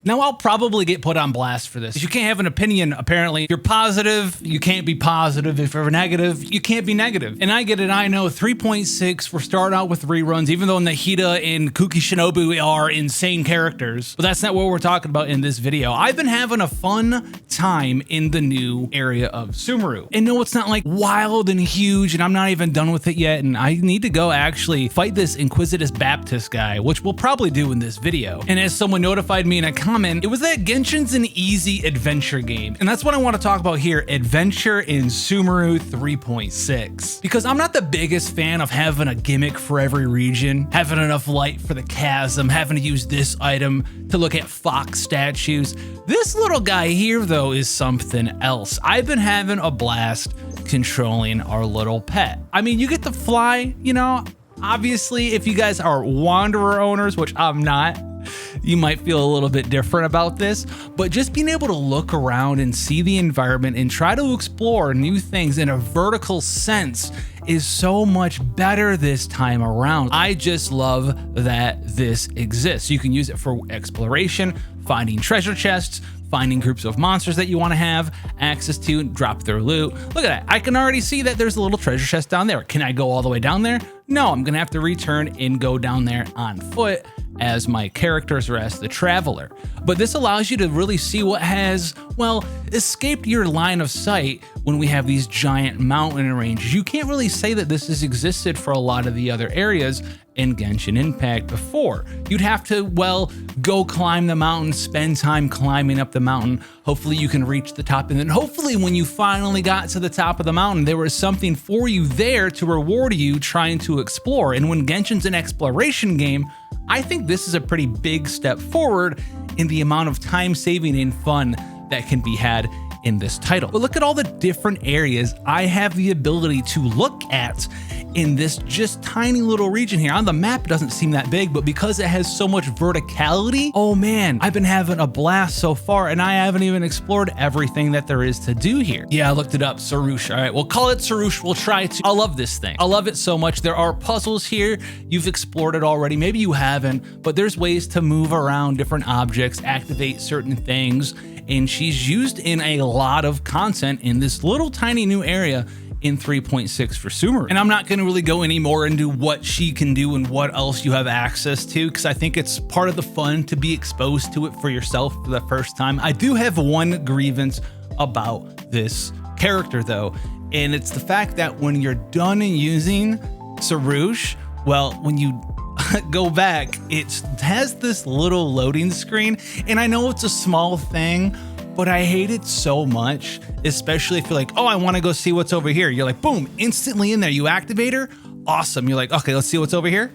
Now, I'll probably get put on blast for this. If you can't have an opinion, apparently, you're positive, you can't be positive. If you're negative, you can't be negative. And I get it, I know, 3.6, we're starting out with reruns, even though Nahida and Kuki Shinobu are insane characters. But that's not what we're talking about in this video. I've been having a fun time in the new area of Sumeru. And no, it's not like wild and huge, and I'm not even done with it yet, and I need to go actually fight this Inquisitus Baptist guy, which we'll probably do in this video. And as someone notified me in a comment, it was that Genshin's an easy adventure game. And that's what I want to talk about here, adventure in Sumeru 3.6. Because I'm not the biggest fan of having a gimmick for every region, having enough light for the chasm, having to use this item to look at fox statues. This little guy here, though, is something else. I've been having a blast controlling our little pet. I mean, you get to fly, you know, obviously, if you guys are wanderer owners, which I'm not, you might feel a little bit different about this, but just being able to look around and see the environment and try to explore new things in a vertical sense is so much better this time around. I just love that this exists. You can use it for exploration, finding treasure chests, finding groups of monsters that you want to have access to, drop their loot. Look at that. I can already see that there's a little treasure chest down there. Can I go all the way down there? No, I'm gonna have to return and go down there on foot as my character's rest, the traveler. But this allows you to really see what has, well, escaped your line of sight when we have these giant mountain ranges. You can't really say that this has existed for a lot of the other areas in Genshin Impact before. You'd have to, well, go climb the mountain, spend time climbing up the mountain. Hopefully you can reach the top, and then hopefully when you finally got to the top of the mountain, there was something for you there to reward you trying to explore. And when Genshin's an exploration game, I think this is a pretty big step forward in the amount of time saving and fun that can be had in this title. But look at all the different areas I have the ability to look at in this just tiny little region here. On the map, it doesn't seem that big, but because it has so much verticality, oh man, I've been having a blast so far, and I haven't even explored everything that there is to do here. Yeah, I looked it up, Sarush. All right, we'll call it Sarush. We'll try to. I love this thing. I love it so much. There are puzzles here. You've explored it already. Maybe you haven't, but there's ways to move around different objects, activate certain things, and she's used in a lot of content in this little tiny new area in 3.6 for Sumeru. And I'm not gonna really go any more into what she can do and what else you have access to, because I think it's part of the fun to be exposed to it for yourself for the first time. I do have one grievance about this character though, and it's the fact that when you're done using Sarush, well, when you go back, it has this little loading screen, and I know it's a small thing, but I hate it so much, especially if you're like, oh, I want to go see what's over here. You're like, boom, instantly in there. You activate her, awesome. You're like, okay, let's see what's over here.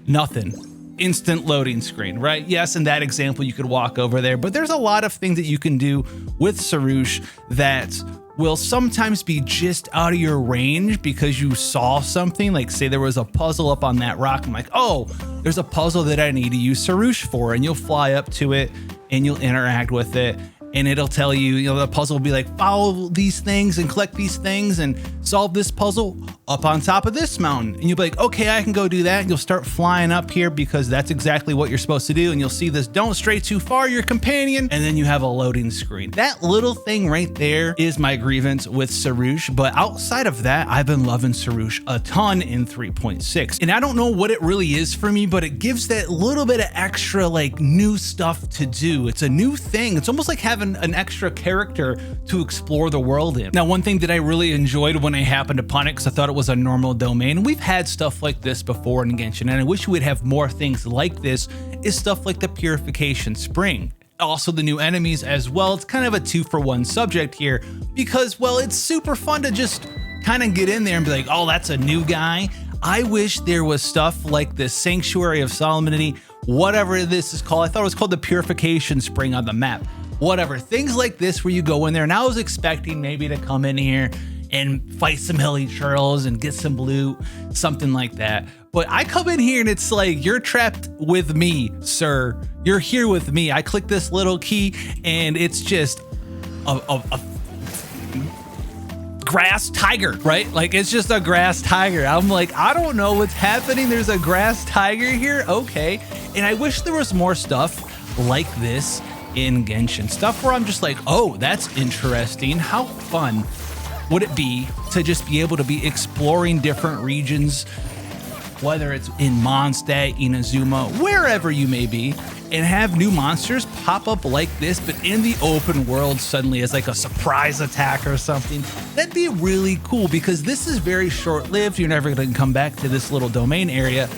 Nothing. Instant loading screen, right? Yes, in that example, you could walk over there, but there's a lot of things that you can do with Sarush that will sometimes be just out of your range because you saw something, like say there was a puzzle up on that rock. I'm like, oh, there's a puzzle that I need to use Sarush for, and you'll fly up to it and you'll interact with it. And it'll tell you, you know, the puzzle will be like, follow these things and collect these things and solve this puzzle up on top of this mountain. And you'll be like, okay, I can go do that. And you'll start flying up here because that's exactly what you're supposed to do. And you'll see this, don't stray too far, your companion. And then you have a loading screen. That little thing right there is my grievance with Sarush. But outside of that, I've been loving Sarush a ton in 3.6. And I don't know what it really is for me, but it gives that little bit of extra like new stuff to do. It's a new thing. It's almost like having an extra character to explore the world in. Now, one thing that I really enjoyed when I happened upon it, because I thought it was a normal domain, we've had stuff like this before in Genshin, and I wish we'd have more things like this, is stuff like the Purification Spring. Also the new enemies as well. It's kind of a 2-for-1 subject here because, well, it's super fun to just kind of get in there and be like, oh, that's a new guy. I wish there was stuff like this Sanctuary of Solemnity, whatever this is called. I thought it was called the Purification Spring on the map. Whatever, things like this where you go in there, and I was expecting maybe to come in here and fight some hilly churls and get some loot, something like that. But I come in here and it's like, you're trapped with me, sir. You're here with me. I click this little key and it's just a grass tiger, right? Like, it's just a grass tiger. I'm like, I don't know what's happening. There's a grass tiger here. Okay. And I wish there was more stuff like this in Genshin. Stuff where I'm just like, oh, that's interesting. How fun would it be to just be able to be exploring different regions, whether it's in Mondstadt, Inazuma, wherever you may be, and have new monsters pop up like this, but in the open world suddenly as like a surprise attack or something. That'd be really cool, because this is very short-lived. You're never gonna come back to this little domain area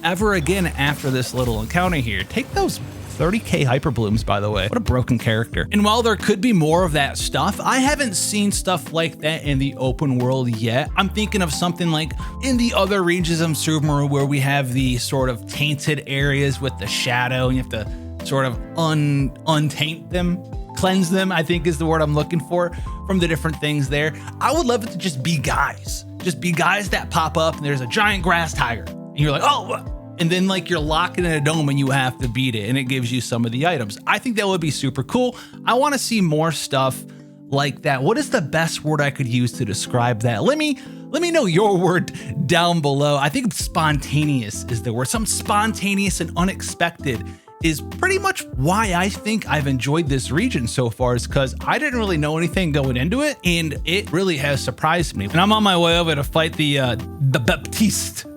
ever again after this little encounter here. Take those 30k hyper blooms, by the way. What a broken character. And while there could be more of that stuff, I haven't seen stuff like that in the open world yet. I'm thinking of something like in the other regions of Sumeru, where we have the sort of tainted areas with the shadow, and you have to sort of untaint them, cleanse them, I think is the word I'm looking for, from the different things there. I would love it to just be guys that pop up, and there's a giant grass tiger, and you're like, oh, and then like you're locking in a dome and you have to beat it, and it gives you some of the items. I think that would be super cool. I want to see more stuff like that. What is the best word I could use to describe that? Let me know your word down below. I think spontaneous is the word. Something spontaneous and unexpected is pretty much why I think I've enjoyed this region so far, is because I didn't really know anything going into it, and it really has surprised me. And I'm on my way over to fight the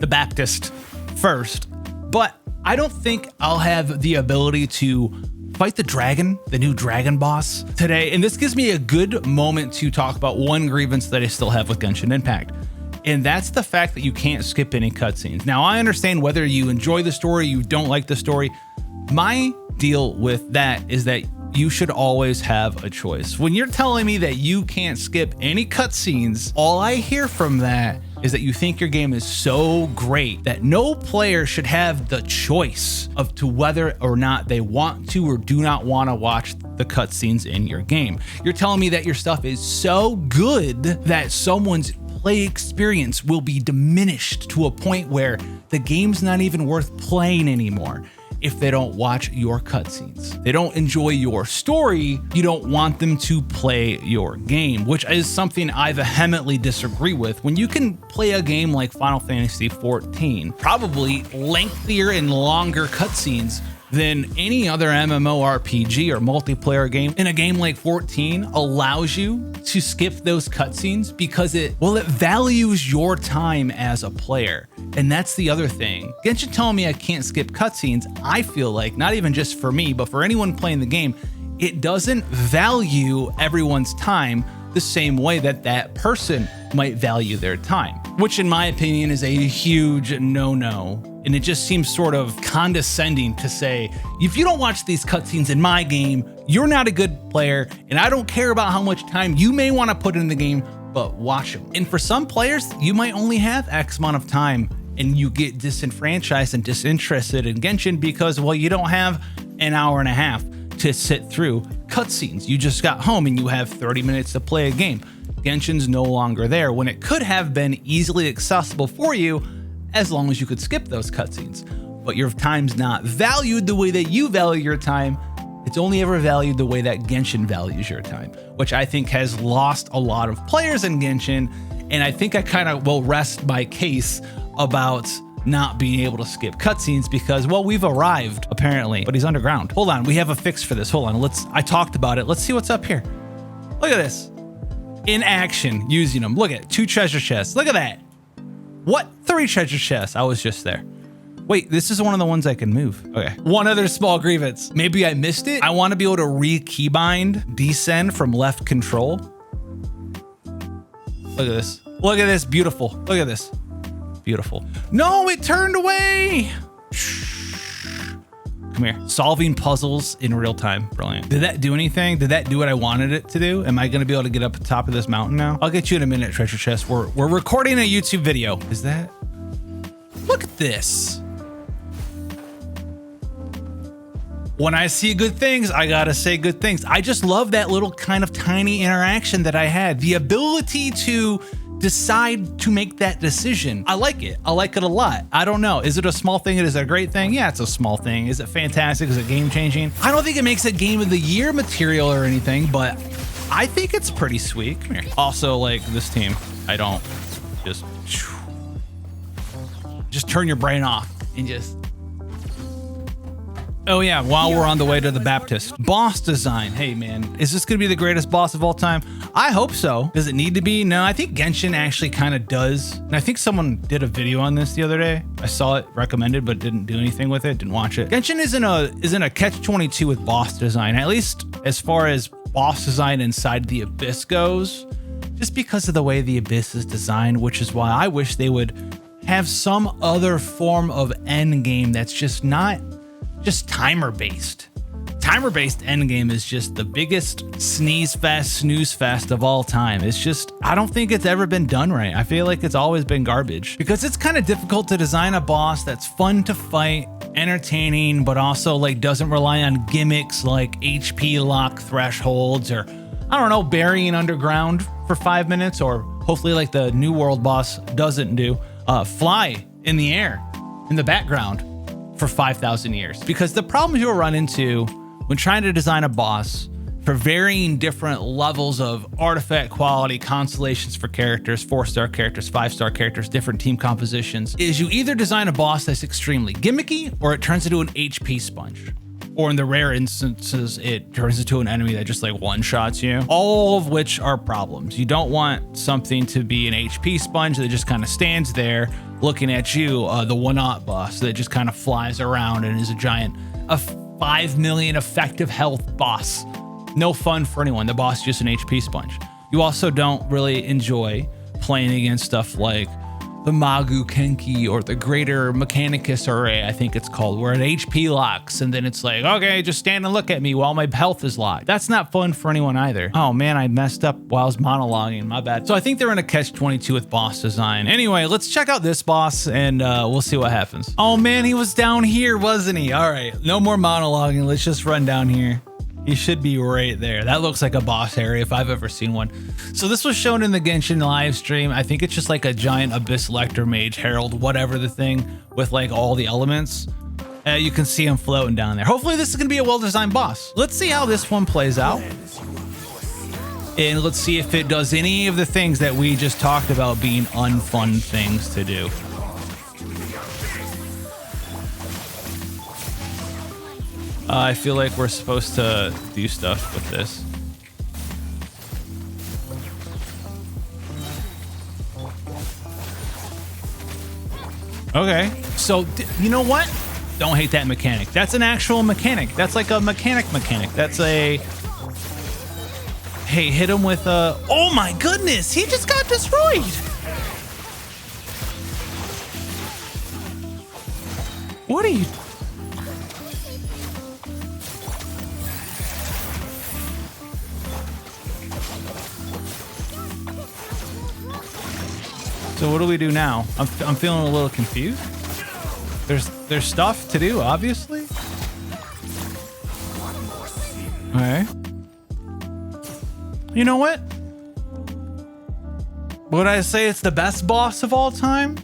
Baptist first, but I don't think I'll have the ability to fight the new dragon boss today. And this gives me a good moment to talk about one grievance that I still have with Genshin Impact. And that's the fact that you can't skip any cutscenes. Now, I understand whether you enjoy the story, you don't like the story. My deal with that is that you should always have a choice. When you're telling me that you can't skip any cutscenes, all I hear from that is that you think your game is so great that no player should have the choice of to whether or not they want to or do not want to watch the cutscenes in your game. You're telling me that your stuff is so good that someone's play experience will be diminished to a point where the game's not even worth playing anymore if they don't watch your cutscenes. They don't enjoy your story, you don't want them to play your game, which is something I vehemently disagree with. When you can play a game like Final Fantasy XIV, probably lengthier and longer cutscenes than any other MMORPG or multiplayer game, in a game like 14 allows you to skip those cutscenes because it values your time as a player. And that's the other thing. Genshin telling me I can't skip cutscenes, I feel like, not even just for me, but for anyone playing the game, it doesn't value everyone's time the same way that that person might value their time, which in my opinion is a huge no-no. And it just seems sort of condescending to say, if you don't watch these cutscenes in my game, you're not a good player, and I don't care about how much time you may want to put in the game, but watch them. And for some players, you might only have X amount of time, and you get disenfranchised and disinterested in Genshin because, well, you don't have an hour and a half to sit through cutscenes. You just got home and you have 30 minutes to play a game. Genshin's no longer there when it could have been easily accessible for you as long as you could skip those cutscenes. But your time's not valued the way that you value your time. It's only ever valued the way that Genshin values your time, which I think has lost a lot of players in Genshin. And I think I kind of will rest my case about not being able to skip cutscenes because, well, we've arrived apparently, but he's underground. Hold on, we have a fix for this. Hold on, I talked about it. Let's see what's up here. Look at this. In action, using them. Look at 2 treasure chests. Look at that. What? 3 treasure chests. I was just there. Wait, this is one of the ones I can move. Okay. One other small grievance. Maybe I missed it. I want to be able to re-keybind descend from left control. Look at this. Look at this. Beautiful. Look at this. Beautiful. No, it turned away. Come here. Solving puzzles in real time. Brilliant. Did that do anything? Did that do what I wanted it to do? Am I going to be able to get up the top of this mountain now? I'll get you in a minute, treasure chest. We're recording a YouTube video. Is that? Look at this. When I see good things, I gotta say good things. I just love that little kind of tiny interaction that I had. The ability to decide to make that decision. I like it. I like it a lot. I don't know. Is it a small thing? Is it a great thing? Yeah, it's a small thing. Is it fantastic? Is it game changing? I don't think it makes it game of the year material or anything, but I think it's pretty sweet. Come here. Also, like this team, I don't just turn your brain off and just Oh yeah, while we're on the way to the Baptist. Boss design. Hey man, is this gonna be the greatest boss of all time? I hope so. Does it need to be? No, I think Genshin actually kind of does. And I think someone did a video on this the other day. I saw it recommended, but didn't do anything with it, didn't watch it. Genshin isn't a catch-22 with boss design, at least as far as boss design inside the Abyss goes, just because of the way the Abyss is designed, which is why I wish they would have some other form of end game that's just not just timer-based. Timer-based endgame is just the biggest sneeze fest, snooze fest of all time. It's just, I don't think it's ever been done right. I feel like it's always been garbage because it's kind of difficult to design a boss that's fun to fight, entertaining, but also like doesn't rely on gimmicks like HP lock thresholds or, I don't know, burying underground for 5 minutes, or hopefully like the New World boss doesn't do, fly in the air, in the background for 5,000 years. Because the problems you'll run into when trying to design a boss for varying different levels of artifact quality, constellations for characters, 4-star characters, 5-star characters, different team compositions, is you either design a boss that's extremely gimmicky or it turns into an HP sponge. Or in the rare instances, it turns into an enemy that just like one-shots you. All of which are problems. You don't want something to be an HP sponge that just kind of stands there looking at you, the one-op boss that just kind of flies around and is a 5 million effective health boss. No fun for anyone. The boss is just an HP sponge. You also don't really enjoy playing against stuff like the Magu Kenki or the Greater Mechanicus Array, I think it's called, where it HP locks and then it's like, okay, just stand and look at me while my health is locked. That's not fun for anyone either. Oh man, I messed up while I was monologuing, my bad. So I think they're in a catch-22 with boss design. Anyway, let's check out this boss and we'll see what happens. Oh man, he was down here, wasn't he? All right, no more monologuing. Let's just run down here. He should be right there. That looks like a boss area if I've ever seen one. So this was shown in the Genshin live stream. I think it's just like a giant Abyss Lector Mage Herald, whatever the thing, with like all the elements. You can see him floating down there. Hopefully this is gonna be a well-designed boss. Let's see how this one plays out. And let's see if it does any of the things that we just talked about being unfun things to do. I feel like we're supposed to do stuff with this. Okay, so you know what? Don't hate that mechanic. That's an actual mechanic. That's like a mechanic. That's a... Hey, hit him with a... Oh my goodness, he just got destroyed. What are you... So what do we do now? I'm feeling a little confused. There's stuff to do, obviously. Okay. You know what? Would I say it's the best boss of all time?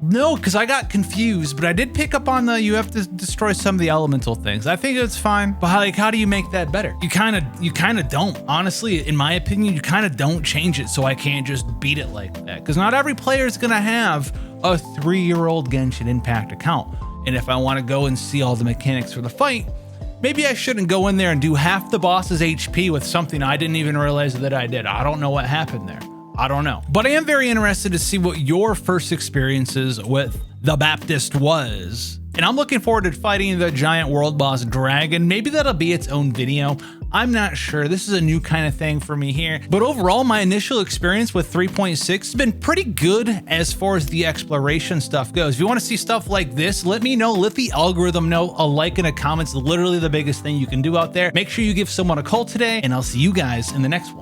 No, because I got confused, but I did pick up on you have to destroy some of the elemental things. I think it's fine, but how do you make that better? You kind of don't. Honestly, in my opinion, you kind of don't change it, so I can't just beat it like that. Because not every player is gonna have a 3-year-old Genshin Impact account. And if I want to go and see all the mechanics for the fight, maybe I shouldn't go in there and do half the boss's HP with something I didn't even realize that I did. I don't know what happened there. I don't know. But I am very interested to see what your first experiences with the Baptist was. And I'm looking forward to fighting the giant world boss dragon. Maybe that'll be its own video. I'm not sure. This is a new kind of thing for me here. But overall, my initial experience with 3.6 has been pretty good as far as the exploration stuff goes. If you want to see stuff like this, let me know. Let the algorithm know. A like and a comment is literally the biggest thing you can do out there. Make sure you give someone a call today, and I'll see you guys in the next one.